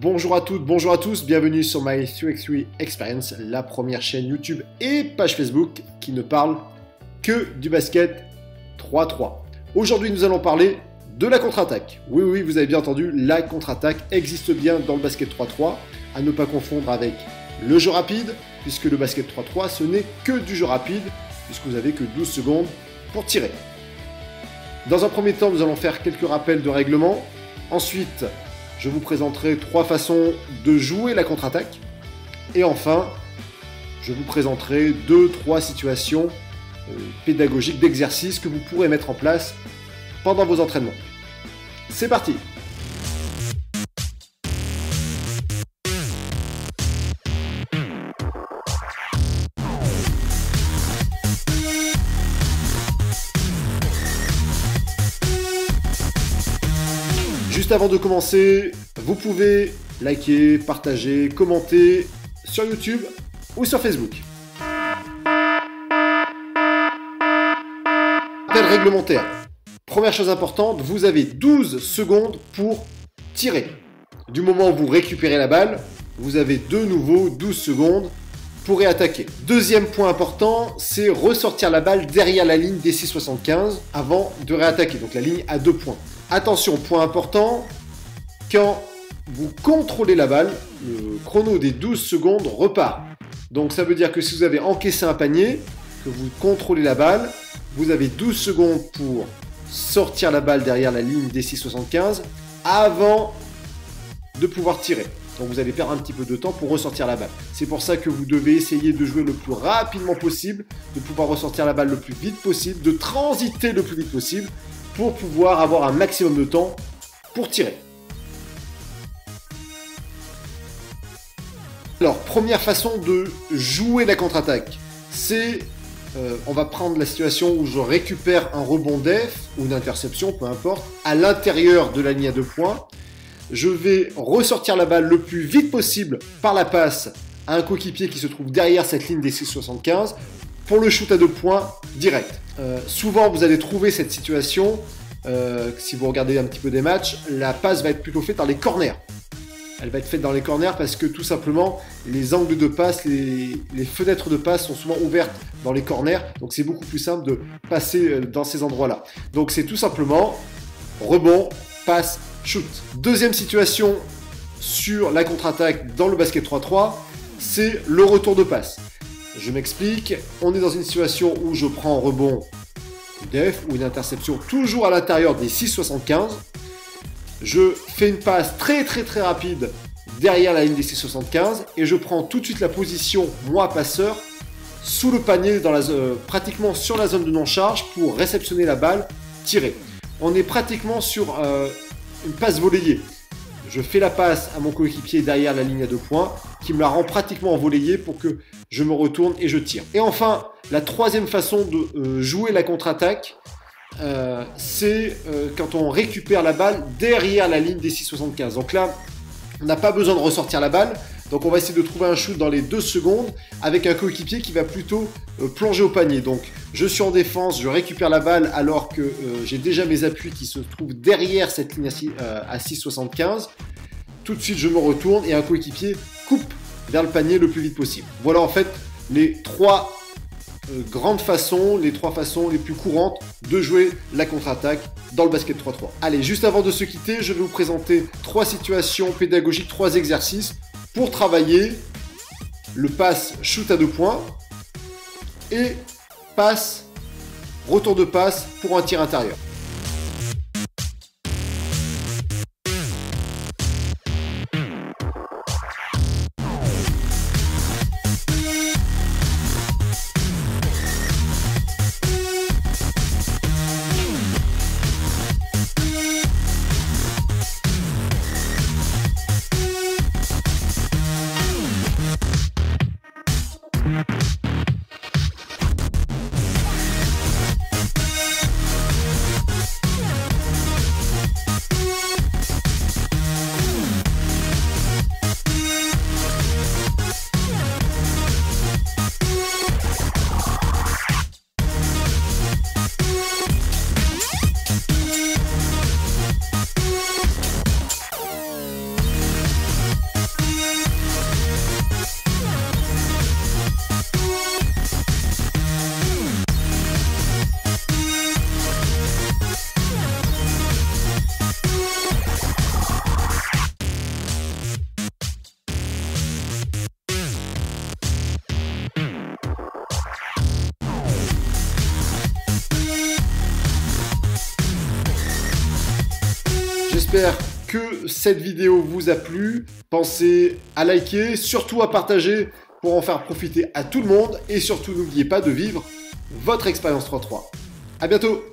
Bonjour à toutes, bonjour à tous, bienvenue sur My 3x3 Experience, la première chaîne YouTube et page Facebook qui ne parle que du basket 3-3. Aujourd'hui, nous allons parler de la contre-attaque. Oui, vous avez bien entendu, la contre-attaque existe bien dans le basket 3-3, à ne pas confondre avec le jeu rapide, puisque le basket 3-3, ce n'est que du jeu rapide, puisque vous n'avez que 12 secondes pour tirer. Dans un premier temps, nous allons faire quelques rappels de règlement. Ensuite, je vous présenterai 3 façons de jouer la contre-attaque. Et enfin, je vous présenterai 2-3 situations pédagogiques d'exercices que vous pourrez mettre en place pendant vos entraînements. C'est parti! Juste avant de commencer, vous pouvez liker, partager, commenter sur YouTube ou sur Facebook. Rappel réglementaire. Première chose importante, vous avez 12 secondes pour tirer. Du moment où vous récupérez la balle, vous avez de nouveau 12 secondes pour réattaquer. Deuxième point important, c'est ressortir la balle derrière la ligne des 6,75 avant de réattaquer. Donc la ligne à 2 points. Attention, point important, quand vous contrôlez la balle, le chrono des 12 secondes repart. Donc ça veut dire que si vous avez encaissé un panier, que vous contrôlez la balle, vous avez 12 secondes pour sortir la balle derrière la ligne des 6,75 avant de pouvoir tirer. Donc vous allez perdre un petit peu de temps pour ressortir la balle. C'est pour ça que vous devez essayer de jouer le plus rapidement possible, de pouvoir ressortir la balle le plus vite possible, de transiter le plus vite possible pour pouvoir avoir un maximum de temps pour tirer. Alors, première façon de jouer la contre-attaque, c'est, on va prendre la situation où je récupère un rebond def ou une interception, peu importe, à l'intérieur de la ligne à 2 points. Je vais ressortir la balle le plus vite possible par la passe à un coéquipier qui se trouve derrière cette ligne des 6,75 pour le shoot à 2 points direct. Souvent, vous allez trouver cette situation, si vous regardez un petit peu des matchs, la passe va être plutôt faite dans les corners. Elle va être faite dans les corners parce que tout simplement, les angles de passe, les fenêtres de passe sont souvent ouvertes dans les corners. Donc, c'est beaucoup plus simple de passer dans ces endroits-là. Donc, c'est tout simplement rebond, passe, shoot. Deuxième situation sur la contre-attaque dans le basket 3-3, c'est le retour de passe. Je m'explique, on est dans une situation où je prends un rebond def ou une interception toujours à l'intérieur des 6,75. Je fais une passe très rapide derrière la ligne des 6,75 et je prends tout de suite la position, moi passeur, sous le panier, pratiquement sur la zone de non-charge pour réceptionner la balle, tirer. On est pratiquement sur une passe volleyée. Je fais la passe à mon coéquipier derrière la ligne à 2 points qui me la rend pratiquement en volleyée pour que je me retourne et je tire. Et enfin, la troisième façon de jouer la contre-attaque, c'est quand on récupère la balle derrière la ligne des 6,75. Donc là, on n'a pas besoin de ressortir la balle. Donc on va essayer de trouver un shoot dans les 2 secondes avec un coéquipier qui va plutôt plonger au panier. Donc je suis en défense, je récupère la balle alors que j'ai déjà mes appuis qui se trouvent derrière cette ligne à 6,75. Tout de suite je me retourne et un coéquipier coupe vers le panier le plus vite possible. Voilà en fait les 3 grandes façons, les 3 façons les plus courantes de jouer la contre-attaque dans le basket 3-3. Allez, juste avant de se quitter, je vais vous présenter 3 situations pédagogiques, 3 exercices pour travailler le passe shoot à 2 points et passe, retour de passe pour un tir intérieur. j'espère que cette vidéo vous a plu. Pensez à liker, surtout à partager pour en faire profiter à tout le monde. Et surtout, n'oubliez pas de vivre votre expérience 3-3. À bientôt!